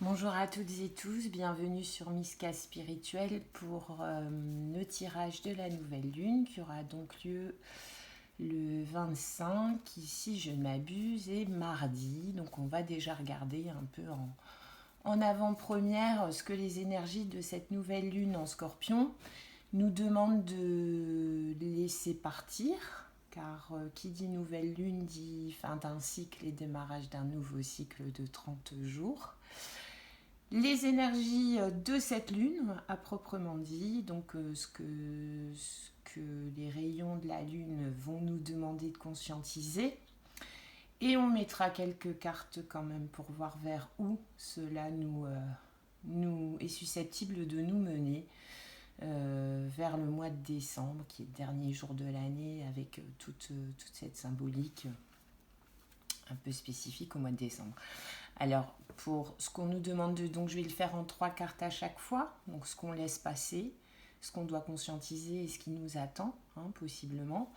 Bonjour à toutes et tous, bienvenue sur Miska Spirituel pour le tirage de la nouvelle lune qui aura donc lieu le 25, qui, si je ne m'abuse, est mardi. Donc on va déjà regarder un peu en avant-première ce que les énergies de cette nouvelle lune en Scorpion nous demandent de laisser partir. Car qui dit nouvelle lune dit fin d'un cycle et démarrage d'un nouveau cycle de 30 jours. Les énergies de cette lune, à proprement dit, donc ce que les rayons de la lune vont nous demander de conscientiser. Et on mettra quelques cartes quand même pour voir vers où cela nous est susceptible de nous mener vers le mois de décembre, qui est le dernier jour de l'année, avec toute cette symbolique un peu spécifique au mois de décembre. Alors, pour ce qu'on nous demande donc je vais le faire en 3 cartes à chaque fois. Donc, ce qu'on laisse passer, ce qu'on doit conscientiser et ce qui nous attend, possiblement.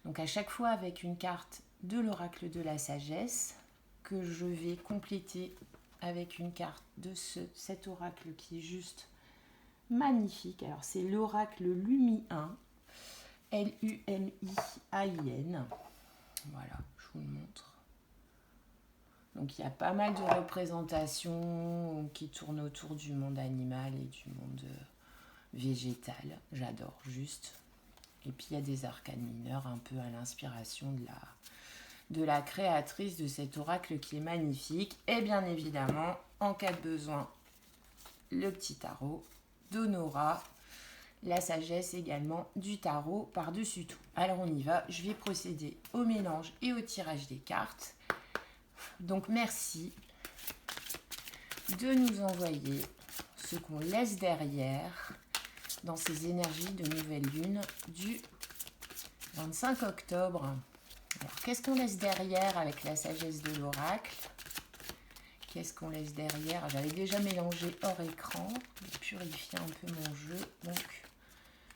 Donc, à chaque fois avec une carte de l'oracle de la sagesse que je vais compléter avec une carte de cet oracle qui est juste magnifique. Alors, c'est l'oracle Lumi-1, Lumiain. Voilà, je vous le montre. Donc il y a pas mal de représentations qui tournent autour du monde animal et du monde végétal. J'adore juste. Et puis il y a des arcanes mineurs un peu à l'inspiration de la créatrice de cet oracle qui est magnifique. Et bien évidemment, en cas de besoin, le petit tarot d'Honora. La sagesse également du tarot par-dessus tout. Alors on y va. Je vais procéder au mélange et au tirage des cartes. Donc merci de nous envoyer ce qu'on laisse derrière dans ces énergies de nouvelle lune du 25 octobre. Alors qu'est-ce qu'on laisse derrière avec la sagesse de l'oracle? Qu'est-ce qu'on laisse derrière? J'avais déjà mélangé hors écran, pour purifier un peu mon jeu. Donc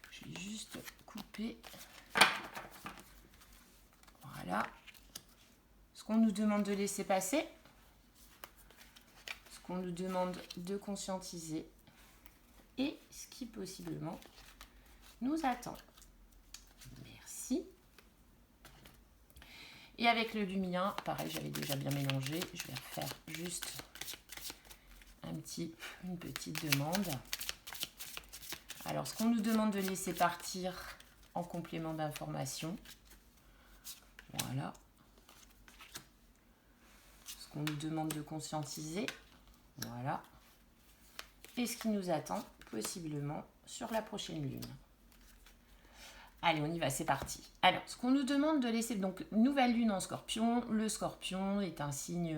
je vais juste couper. Voilà. Ce qu'on nous demande de laisser passer, ce qu'on nous demande de conscientiser et ce qui possiblement nous attend. Merci. Et avec le Lumien, pareil, j'avais déjà bien mélangé. Je vais refaire juste une petite demande. Alors, ce qu'on nous demande de laisser partir en complément d'information. Voilà. On nous demande de conscientiser, voilà, et ce qui nous attend possiblement sur la prochaine lune. Allez, on y va, c'est parti. Alors, ce qu'on nous demande de laisser, donc nouvelle lune en Scorpion. Le Scorpion est un signe,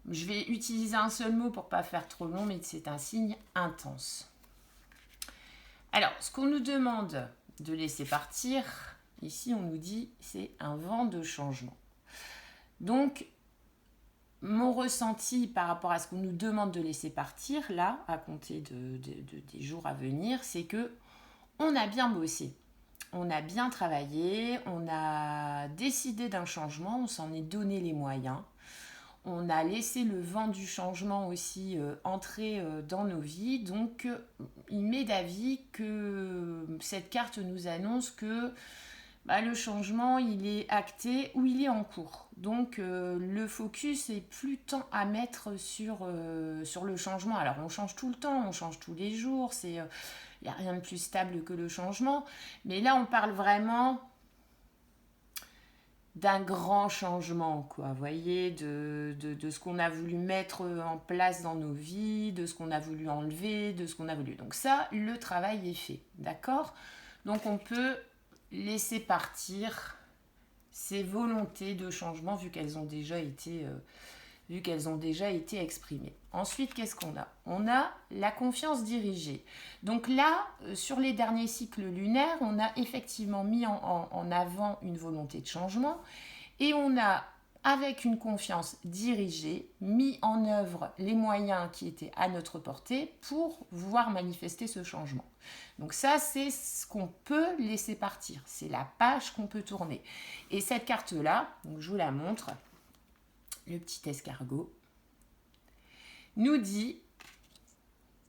je vais utiliser un seul mot pour pas faire trop long, mais c'est un signe intense. Alors, ce qu'on nous demande de laisser partir, ici on nous dit c'est un vent de changement. Donc mon ressenti par rapport à ce qu'on nous demande de laisser partir, là, à compter des jours à venir, c'est que on a bien bossé, on a bien travaillé, on a décidé d'un changement, on s'en est donné les moyens, on a laissé le vent du changement aussi entrer dans nos vies. Donc, il m'est d'avis que cette carte nous annonce que le changement, il est acté ou il est en cours. Donc, le focus est plus tant à mettre sur le changement. Alors, on change tout le temps, on change tous les jours. Il n'y a rien de plus stable que le changement. Mais là, on parle vraiment d'un grand changement, quoi. Vous voyez, de ce qu'on a voulu mettre en place dans nos vies, de ce qu'on a voulu enlever, de ce qu'on a voulu. Donc ça, le travail est fait, d'accord? Donc, on peut laisser partir ces volontés de changement vu qu'elles ont déjà été exprimées. Ensuite, qu'est-ce qu'on a? On a la confiance dirigée. Donc là, sur les derniers cycles lunaires, on a effectivement mis en avant une volonté de changement et on a, avec une confiance dirigée, mis en œuvre les moyens qui étaient à notre portée pour voir manifester ce changement. Donc ça, c'est ce qu'on peut laisser partir. C'est la page qu'on peut tourner. Et cette carte-là, donc je vous la montre, le petit escargot, nous dit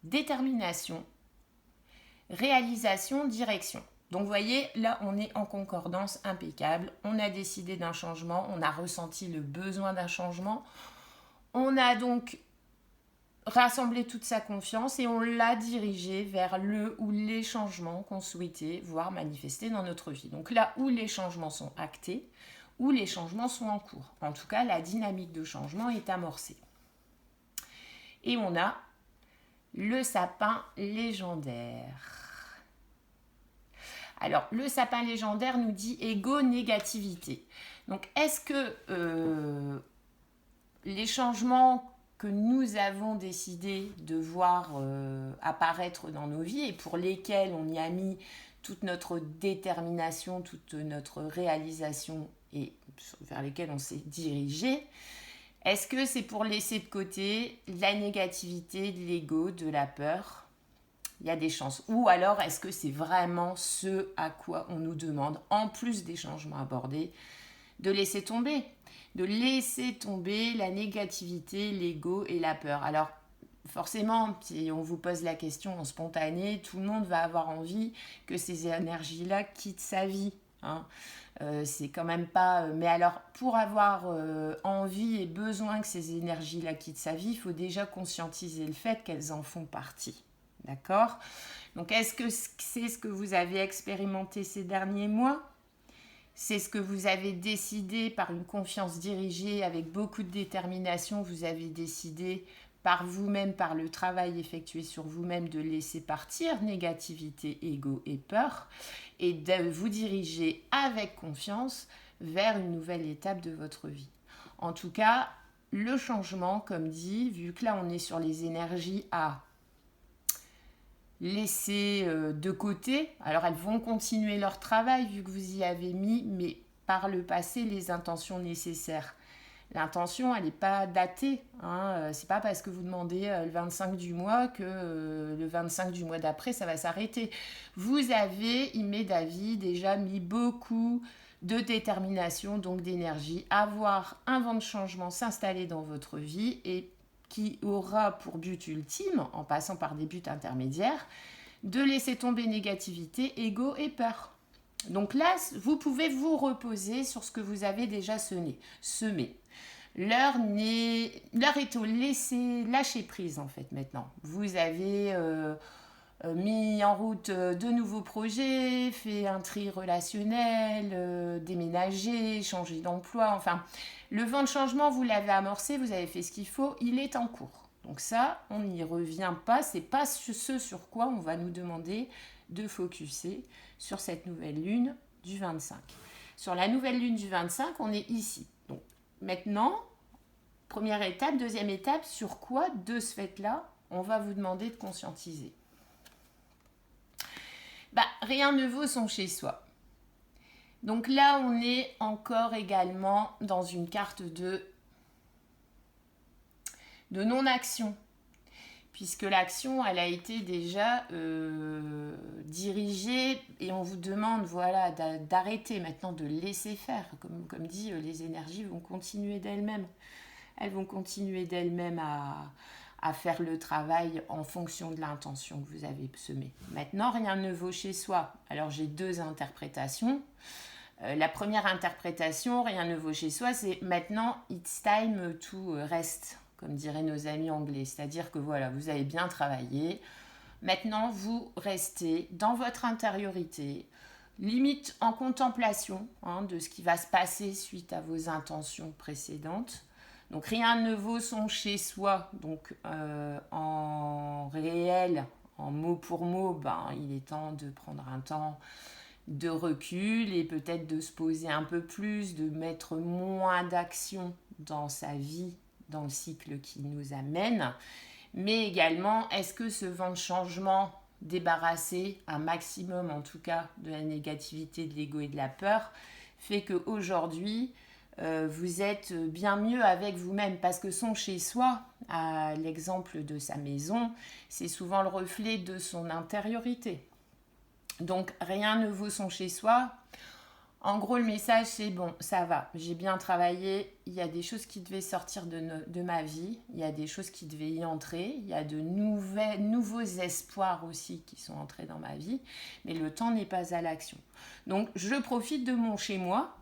détermination, réalisation, direction. Donc vous voyez, là on est en concordance impeccable, on a décidé d'un changement, on a ressenti le besoin d'un changement, on a donc rassemblé toute sa confiance et on l'a dirigé vers le ou les changements qu'on souhaitait voir manifester dans notre vie. Donc là où les changements sont actés, où les changements sont en cours. En tout cas, la dynamique de changement est amorcée. Et on a le sapin légendaire. Alors, le sapin légendaire nous dit égo-négativité. Donc, est-ce que les changements que nous avons décidé de voir apparaître dans nos vies et pour lesquels on y a mis toute notre détermination, toute notre réalisation et vers lesquels on s'est dirigé, est-ce que c'est pour laisser de côté la négativité, de l'ego, de la peur ? Il y a des chances. Ou alors, est-ce que c'est vraiment ce à quoi on nous demande, en plus des changements abordés, de laisser tomber la négativité, l'ego et la peur. Alors, forcément, si on vous pose la question en spontané, tout le monde va avoir envie que ces énergies-là quittent sa vie. Hein. C'est quand même pas... Mais alors, pour avoir envie et besoin que ces énergies-là quittent sa vie, il faut déjà conscientiser le fait qu'elles en font partie. D'accord ? Donc, est-ce que c'est ce que vous avez expérimenté ces derniers mois ? C'est ce que vous avez décidé par une confiance dirigée, avec beaucoup de détermination, vous avez décidé par vous-même, par le travail effectué sur vous-même, de laisser partir négativité, ego et peur, et de vous diriger avec confiance vers une nouvelle étape de votre vie. En tout cas, le changement, comme dit, vu que là on est sur les énergies à laisser de côté. Alors elles vont continuer leur travail vu que vous y avez mis, mais par le passé, les intentions nécessaires. L'intention, elle n'est pas datée. Hein. C'est pas parce que vous demandez le 25 du mois que le 25 du mois d'après, ça va s'arrêter. Vous avez, Ime David, déjà mis beaucoup de détermination, donc d'énergie, à voir un vent de changement s'installer dans votre vie et qui aura pour but ultime, en passant par des buts intermédiaires, de laisser tomber négativité, ego et peur. Donc là, vous pouvez vous reposer sur ce que vous avez déjà semé. L'heure est au lâcher prise en fait maintenant. Vous avez mis en route de nouveaux projets, fait un tri relationnel, déménagé, changé d'emploi, enfin... Le vent de changement, vous l'avez amorcé, vous avez fait ce qu'il faut, il est en cours. Donc ça, on n'y revient pas, c'est pas ce sur quoi on va nous demander de focuser sur cette nouvelle lune du 25. Sur la nouvelle lune du 25, on est ici. Donc maintenant, première étape, deuxième étape, sur quoi de ce fait-là, on va vous demander de conscientiser. Rien ne vaut son chez-soi. Donc là, on est encore également dans une carte de non-action, puisque l'action, elle a été déjà dirigée et on vous demande d'arrêter maintenant, de laisser faire. Comme dit, les énergies vont continuer d'elles-mêmes. Elles vont continuer d'elles-mêmes à faire le travail en fonction de l'intention que vous avez semée. Maintenant, rien ne vaut chez soi. Alors, j'ai deux interprétations. La première interprétation, rien ne vaut chez soi, c'est maintenant, it's time to rest, comme diraient nos amis anglais. C'est-à-dire que voilà, vous avez bien travaillé. Maintenant, vous restez dans votre intériorité, limite en contemplation de ce qui va se passer suite à vos intentions précédentes. Donc, rien ne vaut son chez soi. Donc, en réel, en mot pour mot, il est temps de prendre un temps de recul et peut-être de se poser un peu plus, de mettre moins d'action dans sa vie, dans le cycle qui nous amène. Mais également, est-ce que ce vent de changement, débarrassé un maximum en tout cas de la négativité, de l'ego et de la peur, fait qu'aujourd'hui, vous êtes bien mieux avec vous-même, parce que son chez-soi, à l'exemple de sa maison, c'est souvent le reflet de son intériorité. Donc rien ne vaut son chez-soi. En gros, le message, c'est bon, ça va, j'ai bien travaillé, il y a des choses qui devaient sortir de ma vie, il y a des choses qui devaient y entrer, il y a de nouveaux espoirs aussi qui sont entrés dans ma vie, mais le temps n'est pas à l'action. Donc, je profite de mon chez-moi,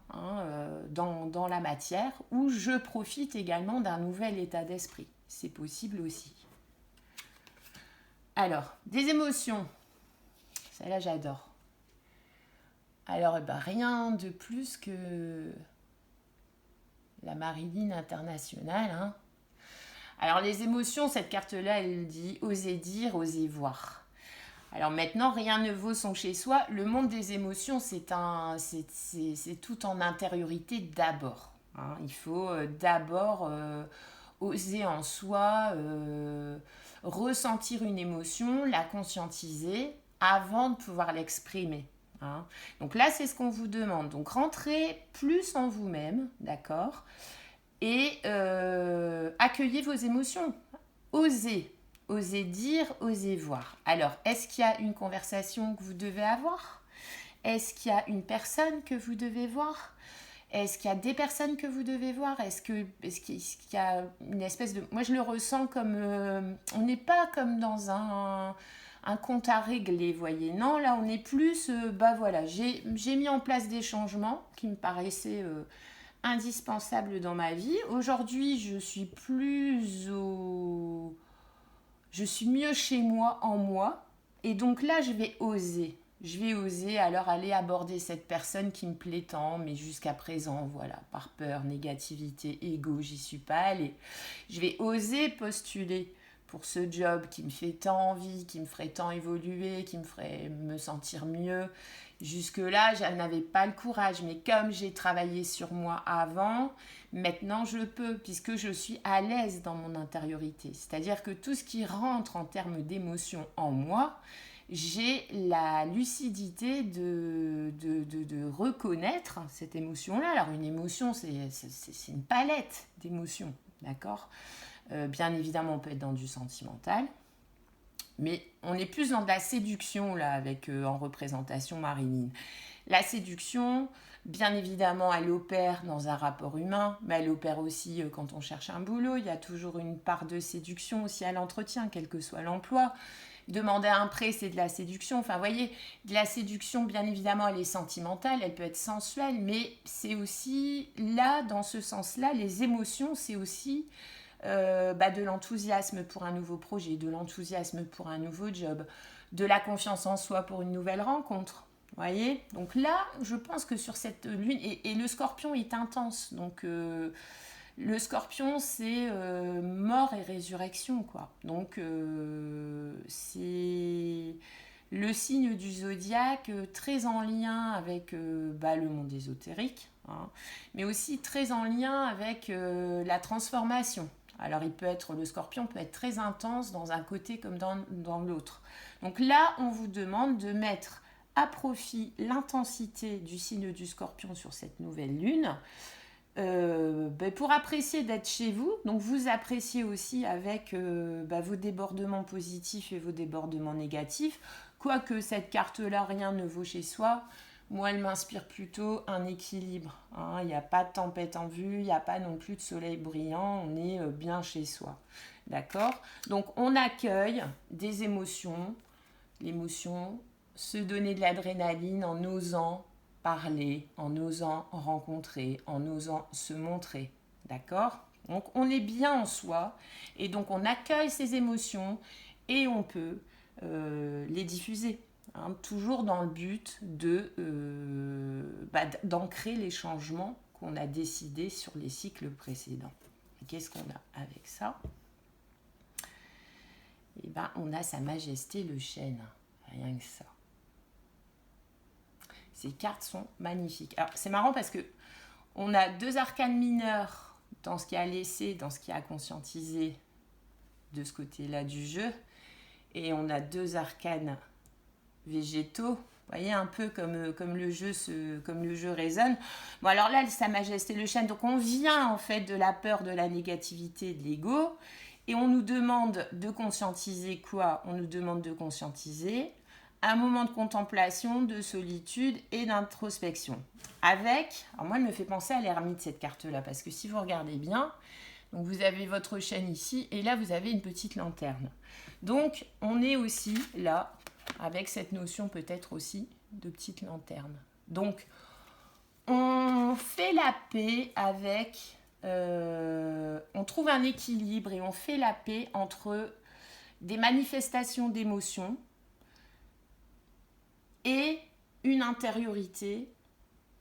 dans la matière, ou je profite également d'un nouvel état d'esprit. C'est possible aussi. Alors, des émotions. Celle-là, j'adore. Alors, rien de plus que la Marilyn internationale. Hein. Alors, les émotions, cette carte-là, elle dit « Osez dire, osez voir ». Alors maintenant, rien ne vaut son chez-soi. Le monde des émotions, c'est tout en intériorité d'abord. Hein. Il faut d'abord oser en soi ressentir une émotion, la conscientiser avant de pouvoir l'exprimer. Hein. Donc là, c'est ce qu'on vous demande. Donc rentrez plus en vous-même, d'accord, et accueillez vos émotions. Osez. Osez dire, osez voir. Alors, est-ce qu'il y a une conversation que vous devez avoir? Est-ce qu'il y a une personne que vous devez voir? Est-ce qu'il y a des personnes que vous devez voir? Est-ce qu'il y a une espèce de... Moi, je le ressens comme... on n'est pas comme dans un compte à régler, voyez. Non, là, on est plus... voilà, j'ai mis en place des changements qui me paraissaient indispensables dans ma vie. Aujourd'hui, je suis je suis mieux chez moi, en moi. Et donc là, je vais oser. Je vais oser alors aller aborder cette personne qui me plaît tant, mais jusqu'à présent, voilà, par peur, négativité, ego, j'y suis pas allée. Je vais oser postuler pour ce job qui me fait tant envie, qui me ferait tant évoluer, qui me ferait me sentir mieux. Jusque-là, je n'avais pas le courage, mais comme j'ai travaillé sur moi avant, maintenant je peux, puisque je suis à l'aise dans mon intériorité. C'est-à-dire que tout ce qui rentre en termes d'émotion en moi, j'ai la lucidité de reconnaître cette émotion-là. Alors une émotion, c'est une palette d'émotions, d'accord ? Bien évidemment, on peut être dans du sentimental, mais on est plus dans de la séduction, là, avec en représentation Marilyn. La séduction, bien évidemment, elle opère dans un rapport humain, mais elle opère aussi quand on cherche un boulot. Il y a toujours une part de séduction aussi à l'entretien, quel que soit l'emploi. Demander un prêt, c'est de la séduction. Enfin, vous voyez, de la séduction, bien évidemment, elle est sentimentale, elle peut être sensuelle, mais c'est aussi, là, dans ce sens-là, les émotions, c'est aussi de l'enthousiasme pour un nouveau projet, de l'enthousiasme pour un nouveau job, de la confiance en soi pour une nouvelle rencontre. Voyez, donc là, je pense que sur cette lune, et le scorpion est intense, donc le scorpion, c'est mort et résurrection, quoi. Donc c'est le signe du zodiaque très en lien avec le monde ésotérique, hein, mais aussi très en lien avec la transformation. Alors le scorpion peut être très intense dans un côté comme dans l'autre. Donc là, on vous demande de mettre à profit l'intensité du signe du scorpion sur cette nouvelle lune pour apprécier d'être chez vous. Donc vous appréciez aussi avec vos débordements positifs et vos débordements négatifs. Quoique cette carte-là, rien ne vaut chez soi. Moi, elle m'inspire plutôt un équilibre. Hein. Il n'y a pas de tempête en vue, il n'y a pas non plus de soleil brillant, on est bien chez soi. D'accord ? Donc, on accueille des émotions. L'émotion, se donner de l'adrénaline en osant parler, en osant rencontrer, en osant se montrer. D'accord ? Donc, on est bien en soi et donc on accueille ces émotions et on peut les diffuser. Hein, toujours dans le but d'ancrer les changements qu'on a décidés sur les cycles précédents. Et qu'est-ce qu'on a avec ça ? On a Sa Majesté le Chêne, rien que ça. Ces cartes sont magnifiques. Alors c'est marrant parce que on a 2 arcanes mineurs dans ce qui a laissé, dans ce qui a conscientisé de ce côté-là du jeu, et on a 2 arcanes végétaux, vous voyez, un peu comme le jeu résonne. Bon, alors là, Sa Majesté le Chêne, donc on vient en fait de la peur, de la négativité, de l'ego, et on nous demande de conscientiser quoi ? On nous demande de conscientiser un moment de contemplation, de solitude et d'introspection. Avec, alors moi, elle me fait penser à l'ermite, cette carte-là, parce que si vous regardez bien, donc vous avez votre chaîne ici, et là, vous avez une petite lanterne. Donc, on est aussi là, avec cette notion peut-être aussi de petite lanterne. Donc, on fait la paix avec... on trouve un équilibre et on fait la paix entre des manifestations d'émotions et une intériorité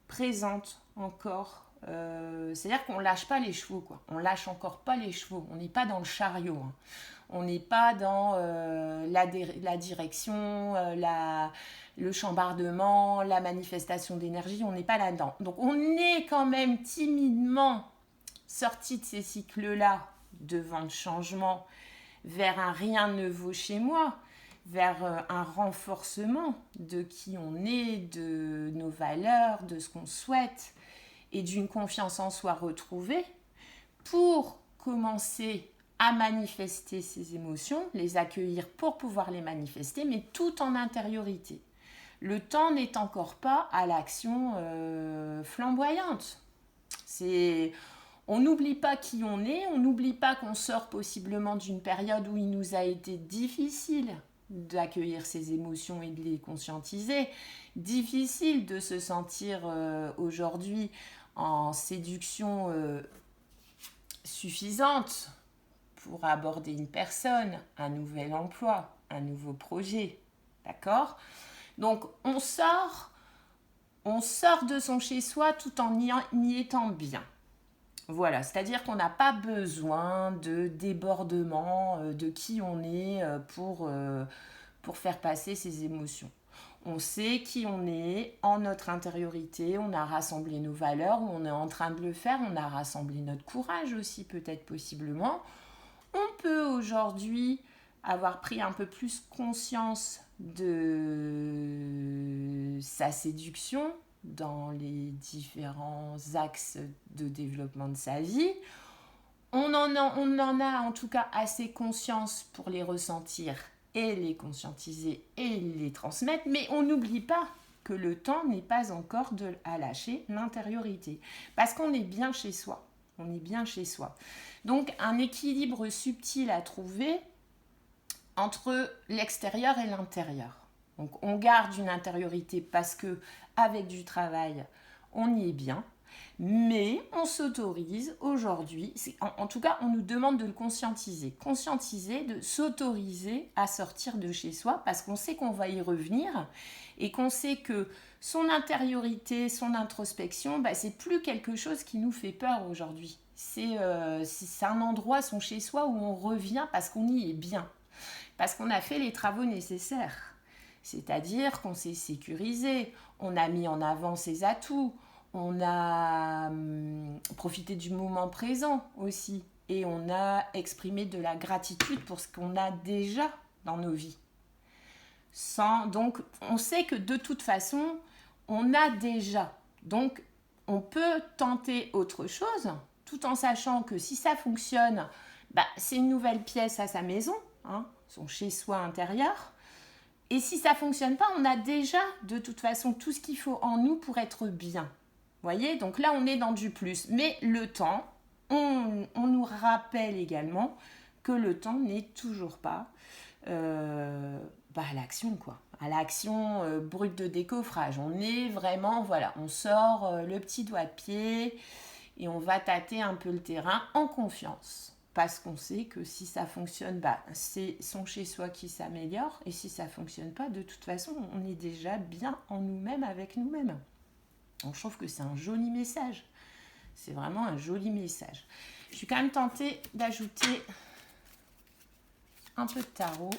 présente encore. C'est-à-dire qu'on lâche pas les chevaux, quoi. On lâche encore pas les chevaux. On n'est pas dans le chariot. Hein. On n'est pas dans la direction, le chambardement, la manifestation d'énergie. On n'est pas là-dedans. Donc on est quand même timidement sorti de ces cycles-là de vent de changement vers un rien ne vaut chez moi, vers un renforcement de qui on est, de nos valeurs, de ce qu'on souhaite et d'une confiance en soi retrouvée pour commencer à manifester ces émotions, les accueillir pour pouvoir les manifester, mais tout en intériorité. Le temps n'est encore pas à l'action flamboyante. On n'oublie pas qui on est, on n'oublie pas qu'on sort possiblement d'une période où il nous a été difficile d'accueillir ces émotions et de les conscientiser, difficile de se sentir aujourd'hui en séduction suffisante pour aborder une personne, un nouvel emploi, un nouveau projet. D'accord ? Donc on sort de son chez-soi tout en y étant bien. Voilà, c'est-à-dire qu'on n'a pas besoin de débordement de qui on est pour faire passer ses émotions. On sait qui on est en notre intériorité, on a rassemblé nos valeurs, on est en train de le faire, on a rassemblé notre courage aussi peut-être possiblement. On peut aujourd'hui avoir pris un peu plus conscience de sa séduction dans les différents axes de développement de sa vie. On en a en tout cas assez conscience pour les ressentir et les conscientiser et les transmettre, mais on n'oublie pas que le temps n'est pas encore à lâcher l'intériorité, parce qu'on est bien chez soi. On est bien chez soi. Donc un équilibre subtil à trouver entre l'extérieur et l'intérieur. Donc on garde une intériorité parce que avec du travail, on y est bien, mais on s'autorise aujourd'hui, en tout cas on nous demande de le conscientiser, de s'autoriser à sortir de chez soi parce qu'on sait qu'on va y revenir et qu'on sait que son intériorité, son introspection, c'est plus quelque chose qui nous fait peur aujourd'hui. C'est un endroit, son chez soi où on revient parce qu'on y est bien, parce qu'on a fait les travaux nécessaires. C'est-à-dire qu'on s'est sécurisé, on a mis en avant ses atouts, on a profité du moment présent aussi et on a exprimé de la gratitude pour ce qu'on a déjà dans nos vies. Donc, on sait que de toute façon, on a déjà. Donc, on peut tenter autre chose tout en sachant que si ça fonctionne, c'est une nouvelle pièce à sa maison, hein, son chez-soi intérieur. Et si ça ne fonctionne pas, on a déjà de toute façon tout ce qu'il faut en nous pour être bien. Vous voyez ? Donc là, on est dans du plus. Mais le temps, on nous rappelle également que le temps n'est toujours pas à l'action, quoi. À l'action brute de décoffrage. On est vraiment, voilà, on sort le petit doigt de pied et on va tâter un peu le terrain en confiance. Parce qu'on sait que si ça fonctionne, c'est son chez-soi qui s'améliore. Et si ça ne fonctionne pas, de toute façon, on est déjà bien en nous-mêmes avec nous-mêmes. Donc, je trouve que c'est un joli message. C'est vraiment un joli message. Je suis quand même tentée d'ajouter un peu de tarot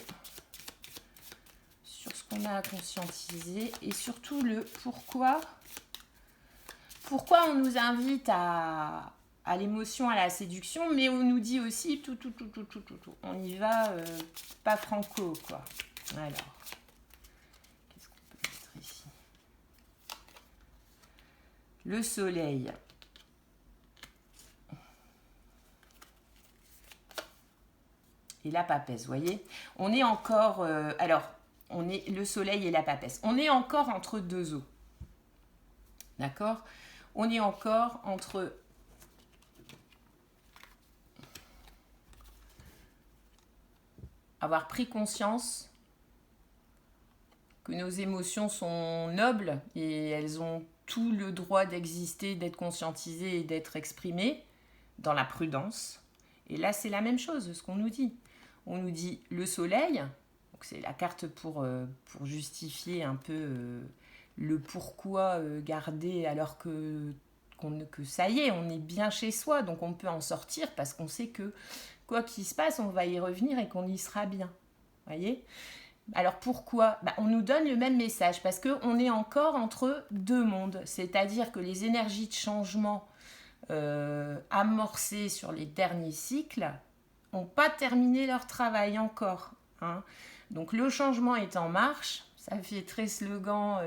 sur ce qu'on a à conscientiser et surtout le pourquoi on nous invite à l'émotion, à la séduction, mais on nous dit aussi tout. On y va pas franco, quoi. Alors, qu'est-ce qu'on peut mettre ici ? Le soleil. Et la papesse, vous voyez ? On est encore... alors, on est le soleil et la papesse. On est encore entre deux eaux. D'accord? On est encore entre avoir pris conscience que nos émotions sont nobles et elles ont tout le droit d'exister, d'être conscientisées et d'être exprimées dans la prudence. Et là, c'est la même chose, ce qu'on nous dit. On nous dit le soleil, donc c'est la carte pour justifier un peu le pourquoi garder alors que ça y est, on est bien chez soi, donc on peut en sortir parce qu'on sait que quoi qu'il se passe, on va y revenir et qu'on y sera bien. Voyez ? Alors pourquoi ? On nous donne le même message parce qu'on est encore entre deux mondes, c'est-à-dire que les énergies de changement amorcées sur les derniers cycles n'ont pas terminé leur travail encore. Hein. Donc le changement est en marche, ça fait très slogan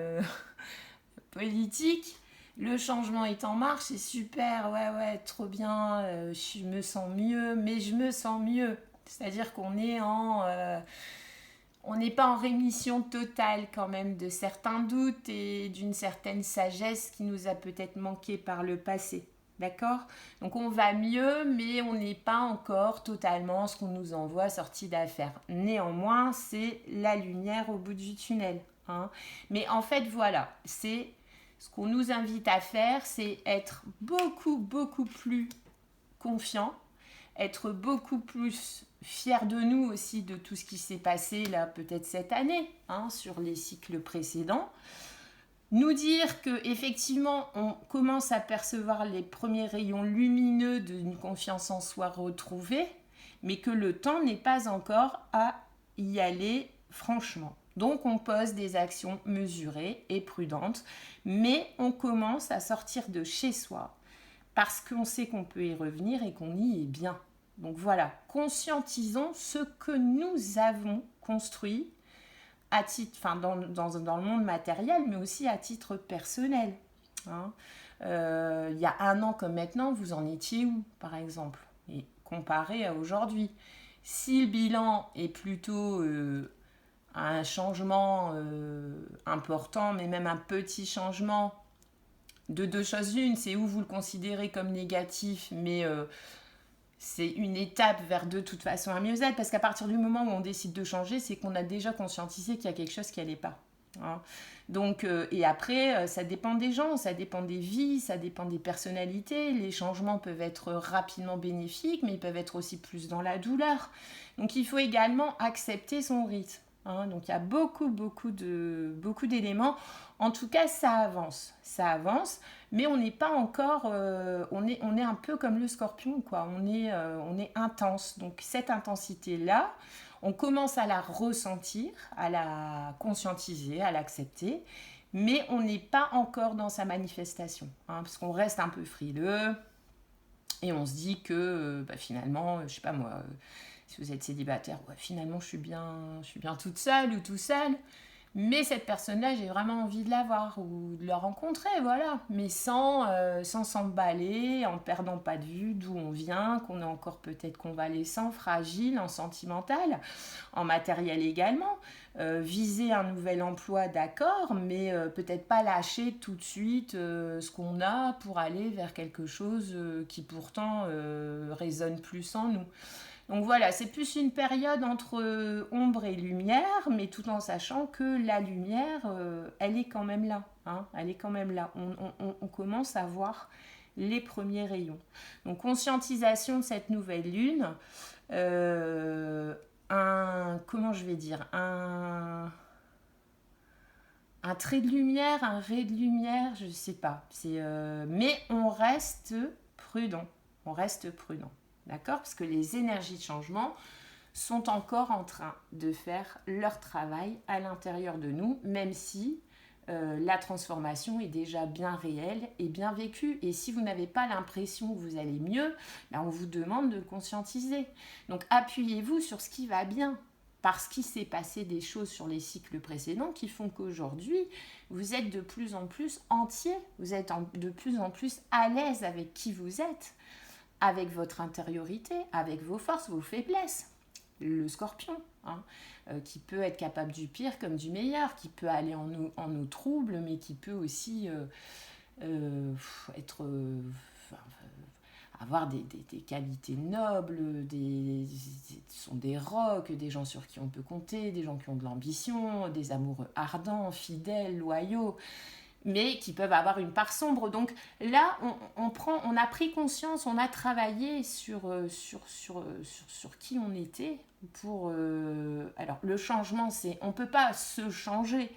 politique. Le changement est en marche, c'est super, ouais, trop bien, je me sens mieux, mais je me sens mieux. C'est-à-dire qu'on est on n'est pas en rémission totale quand même de certains doutes et d'une certaine sagesse qui nous a peut-être manqué par le passé. D'accord ? Donc on va mieux, mais on n'est pas encore totalement ce qu'on nous envoie sorti d'affaire. Néanmoins, c'est la lumière au bout du tunnel. Hein. Mais en fait, voilà, c'est ce qu'on nous invite à faire, c'est être beaucoup, beaucoup plus confiant, être beaucoup plus fier de nous aussi, de tout ce qui s'est passé là, peut-être cette année, hein, sur les cycles précédents. Nous dire qu'effectivement, on commence à percevoir les premiers rayons lumineux d'une confiance en soi retrouvée, mais que le temps n'est pas encore à y aller franchement. Donc, on pose des actions mesurées et prudentes, mais on commence à sortir de chez soi parce qu'on sait qu'on peut y revenir et qu'on y est bien. Donc voilà, conscientisons ce que nous avons construit à titre, dans le monde matériel, mais aussi à titre personnel. Hein. Il y a 1 an comme maintenant, vous en étiez où, par exemple ? Et comparé à aujourd'hui. Si le bilan est plutôt un changement important, mais même un petit changement, de deux choses l'une, c'est où vous le considérez comme négatif, mais c'est une étape vers de toute façon un mieux-être, parce qu'à partir du moment où on décide de changer, c'est qu'on a déjà conscientisé qu'il y a quelque chose qui n'allait pas. Hein. Donc, et après, ça dépend des gens, ça dépend des vies, ça dépend des personnalités. Les changements peuvent être rapidement bénéfiques, mais ils peuvent être aussi plus dans la douleur. Donc, il faut également accepter son rythme. Hein. Donc, il y a beaucoup d'éléments. En tout cas, ça avance, mais on n'est pas encore, on est un peu comme le scorpion, quoi. On est intense. Donc, cette intensité-là, on commence à la ressentir, à la conscientiser, à l'accepter, mais on n'est pas encore dans sa manifestation, hein, parce qu'on reste un peu frileux et on se dit que finalement, je sais pas moi, si vous êtes célibataire, ouais, finalement je suis bien toute seule ou tout seul. Mais cette personne-là, j'ai vraiment envie de la voir ou de la rencontrer, voilà. Mais sans s'emballer, en perdant pas de vue d'où on vient, qu'on est encore peut-être convalescent, fragile, en sentimental, en matériel également. Viser un nouvel emploi, d'accord, mais peut-être pas lâcher tout de suite ce qu'on a pour aller vers quelque chose qui pourtant résonne plus en nous. Donc voilà, c'est plus une période entre ombre et lumière, mais tout en sachant que la lumière, elle est quand même là. Hein, elle est quand même là. On commence à voir les premiers rayons. Donc conscientisation de cette nouvelle lune. Comment je vais dire, un trait de lumière, un ray de lumière, je ne sais pas. Mais on reste prudent. D'accord ? Parce que les énergies de changement sont encore en train de faire leur travail à l'intérieur de nous, même si la transformation est déjà bien réelle et bien vécue. Et si vous n'avez pas l'impression que vous allez mieux, on vous demande de le conscientiser. Donc appuyez-vous sur ce qui va bien, parce qu'il s'est passé des choses sur les cycles précédents qui font qu'aujourd'hui, vous êtes de plus en plus entier, vous êtes de plus en plus à l'aise avec qui vous êtes, avec votre intériorité, avec vos forces, vos faiblesses. Le scorpion, hein, qui peut être capable du pire comme du meilleur, qui peut aller en nous trouble, mais qui peut aussi être... avoir des qualités nobles, ce sont des rocs, des gens sur qui on peut compter, des gens qui ont de l'ambition, des amoureux ardents, fidèles, loyaux, mais qui peuvent avoir une part sombre. Donc là, on a pris conscience, on a travaillé sur qui on était. Alors, le changement, on ne peut pas se changer,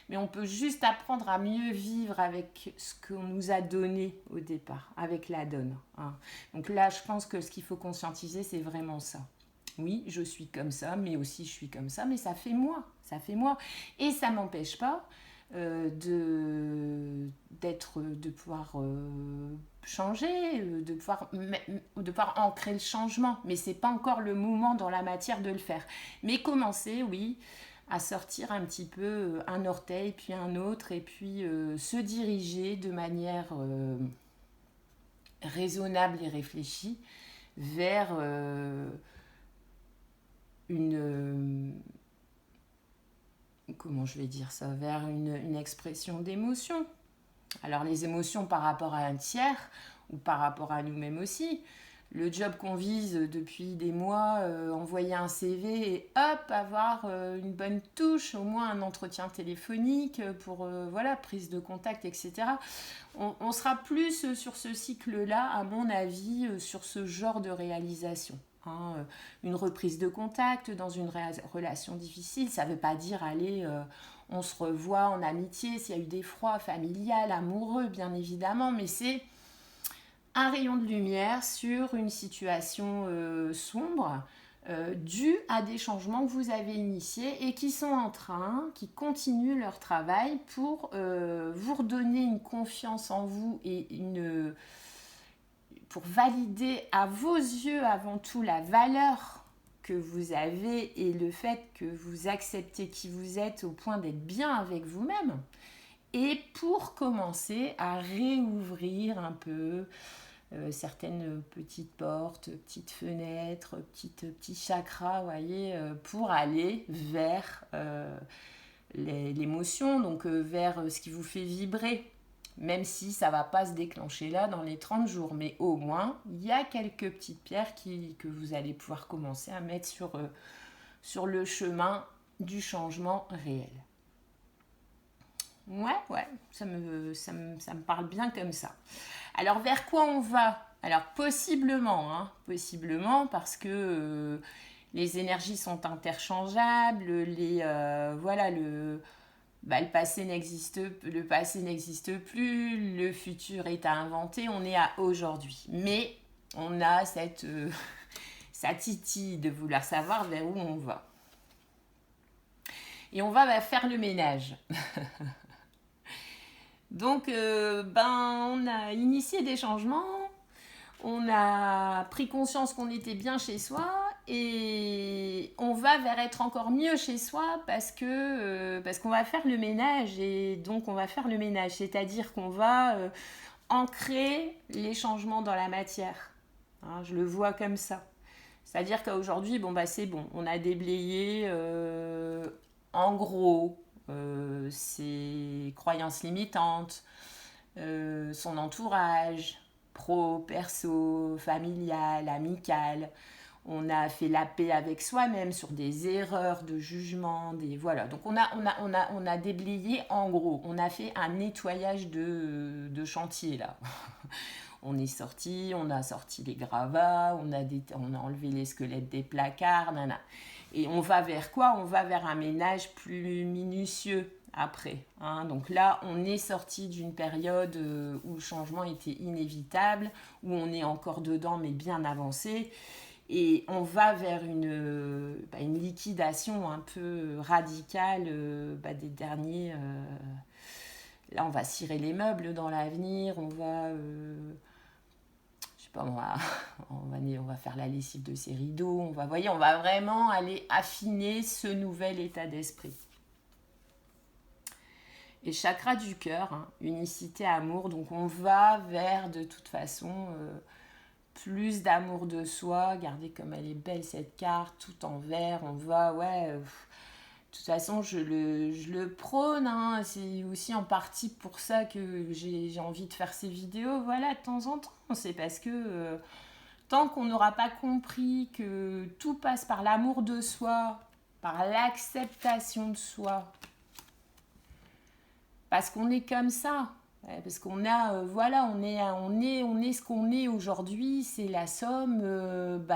mais on peut juste apprendre à mieux vivre avec ce qu'on nous a donné au départ, avec la donne, hein. Donc là, je pense que ce qu'il faut conscientiser, c'est vraiment ça. Oui, je suis comme ça, mais aussi je suis comme ça, mais ça fait moi, ça fait moi. Et ça m'empêche pas de pouvoir changer, de pouvoir ancrer le changement. Mais c'est pas encore le moment dans la matière de le faire. Mais commencer, oui, à sortir un petit peu un orteil, puis un autre, et puis se diriger de manière raisonnable et réfléchie vers une... comment je vais dire ça, vers une expression d'émotion. Alors les émotions par rapport à un tiers ou par rapport à nous-mêmes aussi. Le job qu'on vise depuis des mois, envoyer un CV et hop, avoir une bonne touche, au moins un entretien téléphonique pour voilà, prise de contact, etc. On sera plus sur ce cycle-là, à mon avis, sur ce genre de réalisation. Hein, une reprise de contact dans une relation difficile, ça ne veut pas dire aller, on se revoit en amitié, s'il y a eu des froids familial, amoureux, bien évidemment, mais c'est un rayon de lumière sur une situation sombre due à des changements que vous avez initiés et qui sont en train, qui continuent leur travail pour vous redonner une confiance en vous et pour valider à vos yeux avant tout la valeur que vous avez et le fait que vous acceptez qui vous êtes au point d'être bien avec vous-même. Et pour commencer à réouvrir un peu certaines petites portes, petites fenêtres, petits chakras, voyez, pour aller vers l'émotion, donc vers ce qui vous fait vibrer. Même si ça ne va pas se déclencher là dans les 30 jours. Mais au moins, il y a quelques petites pierres que vous allez pouvoir commencer à mettre sur le chemin du changement réel. Ouais, ça me parle bien comme ça. Alors, vers quoi on va? Alors, possiblement, parce que les énergies sont interchangeables, voilà, le passé n'existe plus, le futur est à inventer, on est à aujourd'hui. Mais on a ça titille de vouloir savoir vers où on va. Et on va faire le ménage. Donc, on a initié des changements, on a pris conscience qu'on était bien chez soi et on va vers être encore mieux chez soi parce qu'on va faire le ménage. Et donc, on va faire le ménage, c'est-à-dire qu'on va ancrer les changements dans la matière. Hein, je le vois comme ça. C'est-à-dire qu'aujourd'hui, c'est bon, on a déblayé en gros ses croyances limitantes, son entourage, pro, perso, familial, amical. On a fait la paix avec soi-même sur des erreurs de jugement, voilà. Donc on a déblayé en gros. On a fait un nettoyage de chantier là. On a sorti les gravats, on a enlevé les squelettes des placards, nana. Et on va vers quoi? On va vers un ménage plus minutieux après. Hein. Donc là, on est sorti d'une période où le changement était inévitable, où on est encore dedans mais bien avancé. Et on va vers une liquidation un peu radicale des derniers... là, on va cirer les meubles dans l'avenir, on va... on va faire la lessive de ces rideaux, on va vraiment aller affiner ce nouvel état d'esprit. Et chakra du cœur, hein, unicité, amour, donc on va vers de toute façon plus d'amour de soi. Regardez comme elle est belle cette carte, tout en vert. On voit, ouais. De toute façon, je le prône. Hein. C'est aussi en partie pour ça que j'ai envie de faire ces vidéos, voilà, de temps en temps. C'est parce que tant qu'on n'aura pas compris que tout passe par l'amour de soi, par l'acceptation de soi, parce qu'on est comme ça. Parce qu'on a, voilà, on est ce qu'on est aujourd'hui, c'est la somme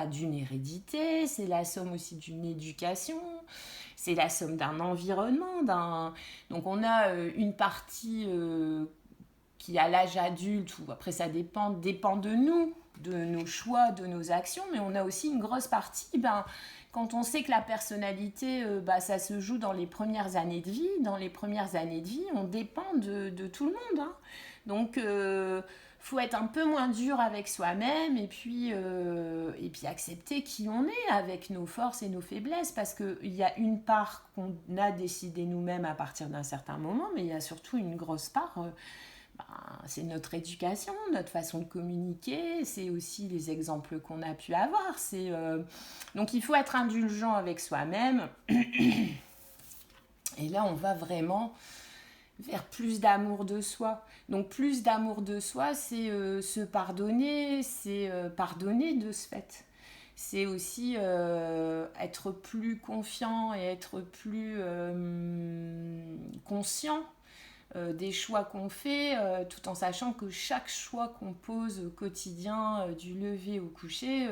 d'une hérédité, c'est la somme aussi d'une éducation, c'est la somme d'un environnement, donc on a une partie qui à l'âge adulte, ou après ça dépend de nous, de nos choix, de nos actions, mais on a aussi une grosse partie, quand on sait que la personnalité, ça se joue dans les premières années de vie, on dépend de tout le monde. Hein. Donc, faut être un peu moins dur avec soi-même et puis accepter qui on est avec nos forces et nos faiblesses, parce qu'il y a une part qu'on a décidé nous-mêmes à partir d'un certain moment, mais il y a surtout une grosse part... c'est notre éducation, notre façon de communiquer, c'est aussi les exemples qu'on a pu avoir. Donc il faut être indulgent avec soi-même. Et là, on va vraiment vers plus d'amour de soi. Donc plus d'amour de soi, c'est se pardonner, c'est pardonner de ce fait. C'est aussi être plus confiant et être plus conscient des choix qu'on fait, tout en sachant que chaque choix qu'on pose au quotidien, du lever au coucher,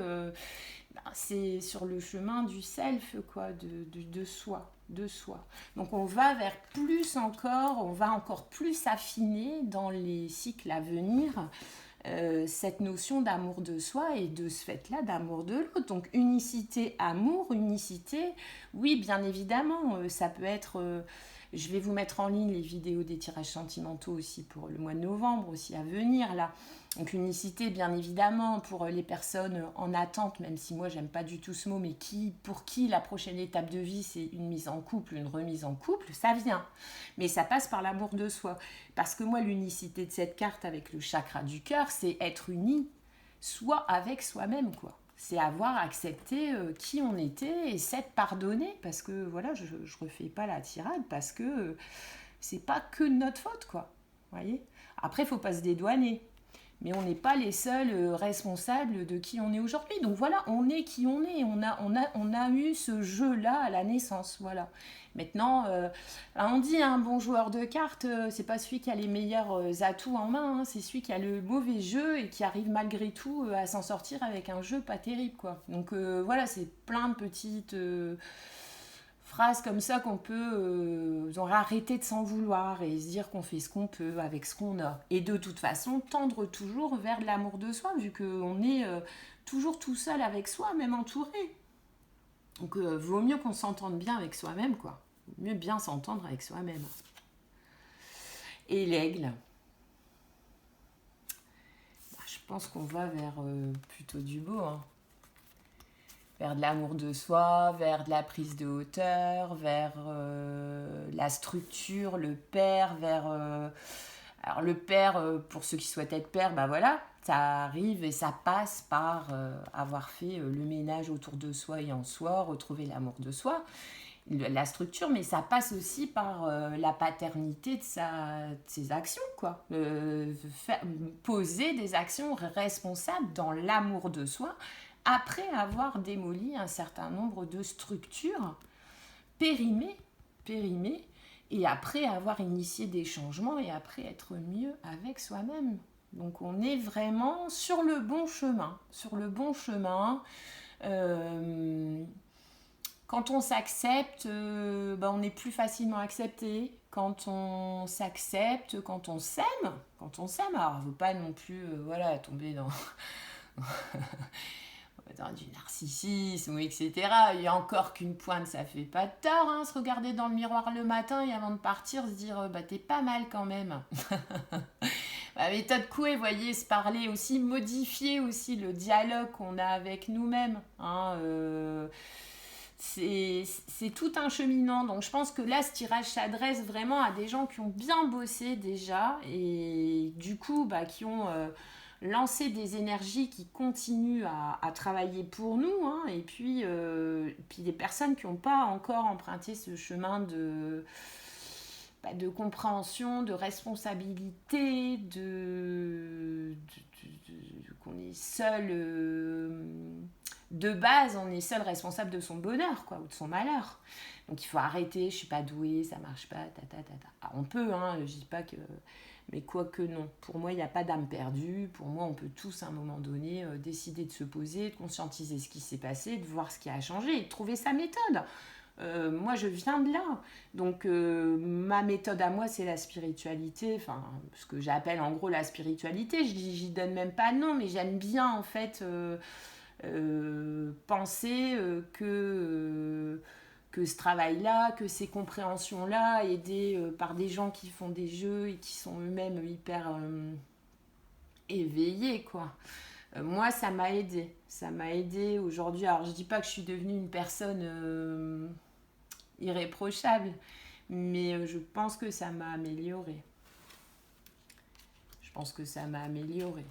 c'est sur le chemin du self, quoi, de soi. Donc on va vers plus encore, on va encore plus affiner dans les cycles à venir cette notion d'amour de soi et de ce fait-là d'amour de l'autre. Donc unicité, amour, unicité, oui, bien évidemment, ça peut être... je vais vous mettre en ligne les vidéos des tirages sentimentaux aussi pour le mois de novembre, aussi à venir là. Donc unicité, bien évidemment, pour les personnes en attente, même si moi j'aime pas du tout ce mot, mais pour qui la prochaine étape de vie c'est une mise en couple, une remise en couple, ça vient. Mais ça passe par l'amour de soi. Parce que moi, l'unicité de cette carte avec le chakra du cœur, c'est être uni, soit avec soi-même, quoi. C'est avoir accepté qui on était et s'être pardonné, parce que voilà, je refais pas la tirade, parce que c'est pas que notre faute, quoi. Voyez. Après, il faut pas se dédouaner, mais on n'est pas les seuls responsables de qui on est aujourd'hui. Donc voilà, on est qui on est, on a eu ce jeu-là à la naissance, voilà. Maintenant, on dit un bon joueur de cartes, c'est pas celui qui a les meilleurs atouts en main, hein, c'est celui qui a le mauvais jeu et qui arrive malgré tout à s'en sortir avec un jeu pas terrible, quoi. Donc voilà, c'est plein de petites phrases comme ça qu'on peut arrêter de s'en vouloir et se dire qu'on fait ce qu'on peut avec ce qu'on a. Et de toute façon, tendre toujours vers l'amour de soi, vu qu'on est toujours tout seul avec soi, même entouré. Donc, vaut mieux qu'on s'entende bien avec soi-même, quoi. Vaut mieux bien s'entendre avec soi-même. Et l'aigle. Je pense qu'on va vers plutôt du beau, hein. Vers de l'amour de soi, vers de la prise de hauteur, vers la structure, le père, vers... alors le père, pour ceux qui souhaitent être père, voilà, ça arrive et ça passe par avoir fait le ménage autour de soi et en soi, retrouver l'amour de soi, la structure, mais ça passe aussi par la paternité de ses actions, quoi. Poser des actions responsables dans l'amour de soi, après avoir démoli un certain nombre de structures périmées, et après avoir initié des changements et après être mieux avec soi-même. Donc on est vraiment sur le bon chemin. Quand on s'accepte, on est plus facilement accepté. Quand on s'accepte, quand on s'aime, alors il ne faut pas non plus tomber dans... dans du narcissisme, etc. Il y a encore qu'une pointe, ça fait pas de tort, hein, se regarder dans le miroir le matin et avant de partir, se dire t'es pas mal quand même. La méthode Coué, vous voyez, se parler aussi, modifier aussi le dialogue qu'on a avec nous-mêmes. Hein, c'est tout un cheminement. Donc je pense que là, ce tirage s'adresse vraiment à des gens qui ont bien bossé déjà et du coup, qui ont... lancer des énergies qui continuent à travailler pour nous, hein, et puis des personnes qui n'ont pas encore emprunté ce chemin de compréhension, de responsabilité, qu'on est seul, de base, on est seul responsable de son bonheur, quoi, ou de son malheur. Donc il faut arrêter, je suis pas douée, ça marche pas, Ah, on peut, hein, je dis pas que... Mais quoique non, pour moi il n'y a pas d'âme perdue, pour moi on peut tous à un moment donné décider de se poser, de conscientiser ce qui s'est passé, de voir ce qui a changé et de trouver sa méthode. Moi je viens de là, donc ma méthode à moi c'est la spiritualité, enfin ce que j'appelle en gros la spiritualité, j'y donne même pas de nom, mais j'aime bien en fait penser que ce travail-là, que ces compréhensions-là, aidées par des gens qui font des jeux et qui sont eux-mêmes hyper éveillés, quoi. Moi, ça m'a aidé. Ça m'a aidé aujourd'hui. Alors, je dis pas que je suis devenue une personne irréprochable, mais je pense que ça m'a améliorée. Je pense que ça m'a améliorée.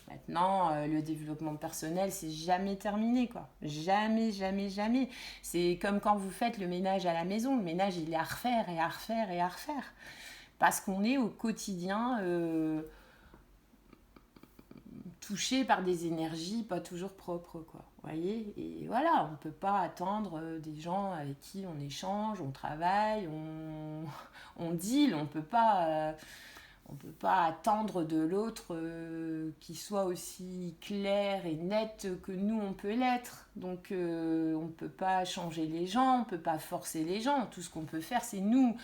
Maintenant, le développement personnel, c'est jamais terminé, quoi. Jamais, jamais, jamais. C'est comme quand vous faites le ménage à la maison. Le ménage, il est à refaire et à refaire et à refaire. Parce qu'on est au quotidien touché par des énergies pas toujours propres, quoi. Vous voyez ? Et voilà, on ne peut pas attendre des gens avec qui on échange, on travaille, on deal. On peut pas... On ne peut pas attendre de l'autre qu'il soit aussi clair et net que nous, on peut l'être. Donc, on ne peut pas changer les gens, on ne peut pas forcer les gens. Tout ce qu'on peut faire, c'est nous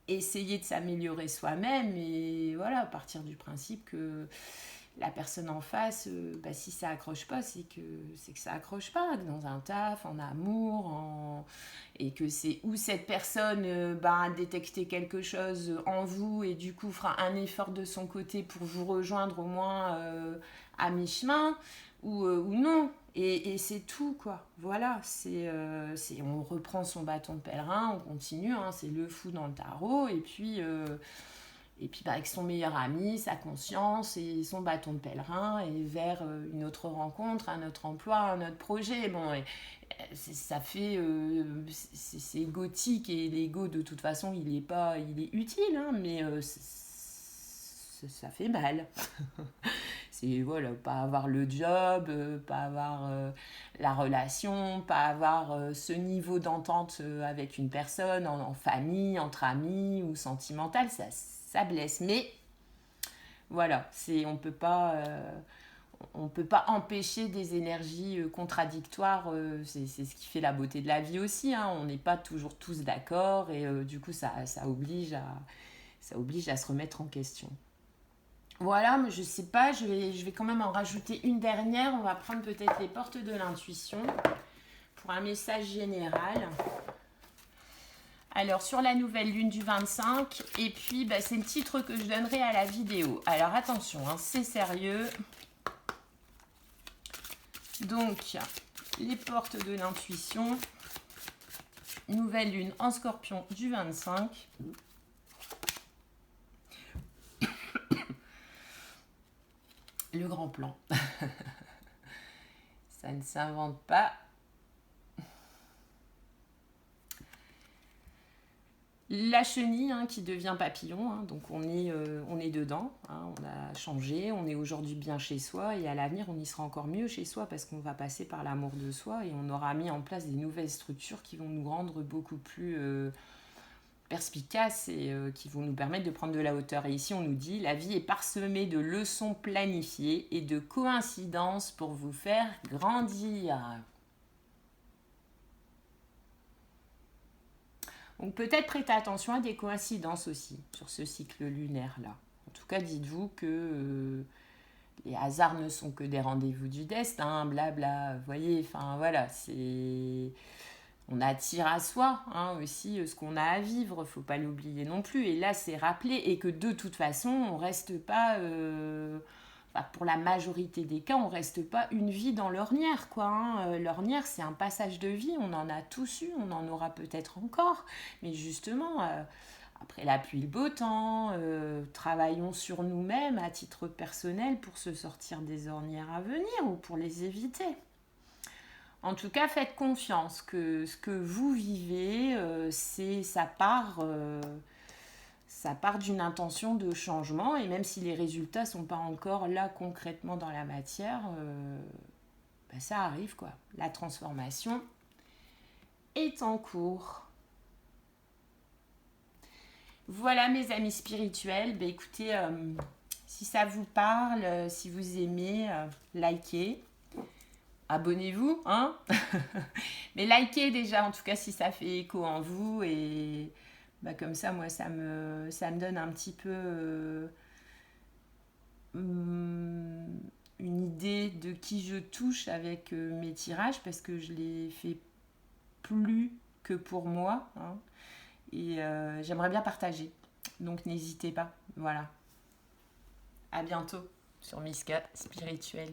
essayer de s'améliorer soi-même et voilà, partir du principe que la personne en face, si ça accroche pas, c'est que ça accroche pas dans un taf, en amour, et que c'est où cette personne a détecté quelque chose en vous et du coup fera un effort de son côté pour vous rejoindre au moins à mi-chemin ou non. Et c'est tout, quoi. Voilà, on reprend son bâton de pèlerin, on continue, hein, c'est le fou dans le tarot, et puis avec son meilleur ami, sa conscience et son bâton de pèlerin et vers une autre rencontre, un autre emploi, un autre projet. Bon, ça fait... c'est égotique et l'ego, de toute façon, il est utile, hein, mais ça fait mal. C'est, voilà, pas avoir le job, pas avoir la relation, pas avoir ce niveau d'entente avec une personne en famille, entre amis ou sentimental, ça blesse. Mais voilà, on peut pas empêcher des énergies contradictoires. C'est ce qui fait la beauté de la vie aussi, hein. On n'est pas toujours tous d'accord et du coup ça oblige à se remettre en question. Voilà, mais je sais pas, je vais quand même en rajouter une dernière. On va prendre peut-être les portes de l'intuition pour un message général. Alors, sur la nouvelle lune du 25, et puis c'est le titre que je donnerai à la vidéo. Alors, attention, hein, c'est sérieux. Donc, les portes de l'intuition, nouvelle lune en scorpion du 25. Le grand plan. Ça ne s'invente pas. La chenille, hein, qui devient papillon, hein, donc on est dedans, hein, on a changé, on est aujourd'hui bien chez soi et à l'avenir on y sera encore mieux chez soi parce qu'on va passer par l'amour de soi et on aura mis en place des nouvelles structures qui vont nous rendre beaucoup plus perspicaces et qui vont nous permettre de prendre de la hauteur. Et ici on nous dit, la vie est parsemée de leçons planifiées et de coïncidences pour vous faire grandir. Donc peut-être prêtez attention à des coïncidences aussi sur ce cycle lunaire-là. En tout cas, dites-vous que les hasards ne sont que des rendez-vous du destin, blabla. Vous voyez, enfin voilà, on attire à soi, hein, aussi ce qu'on a à vivre, faut pas l'oublier non plus. Et là, c'est rappelé et que de toute façon, on reste pas... pour la majorité des cas, on reste pas une vie dans l'ornière, quoi, hein. L'ornière, c'est un passage de vie, on en a tous eu, on en aura peut-être encore, mais justement, après la pluie, le beau temps, travaillons sur nous-mêmes à titre personnel pour se sortir des ornières à venir ou pour les éviter. En tout cas, faites confiance que ce que vous vivez, ça part d'une intention de changement, et même si les résultats ne sont pas encore là concrètement dans la matière, ça arrive quoi. La transformation est en cours. Voilà mes amis spirituels, écoutez, si ça vous parle, si vous aimez, likez, abonnez-vous, hein. Mais likez déjà, en tout cas si ça fait écho en vous, et comme ça, moi, ça me donne un petit peu une idée de qui je touche avec mes tirages, parce que je les fais plus que pour moi, hein. Et j'aimerais bien partager. Donc n'hésitez pas. Voilà. À bientôt sur Miska Spirituel.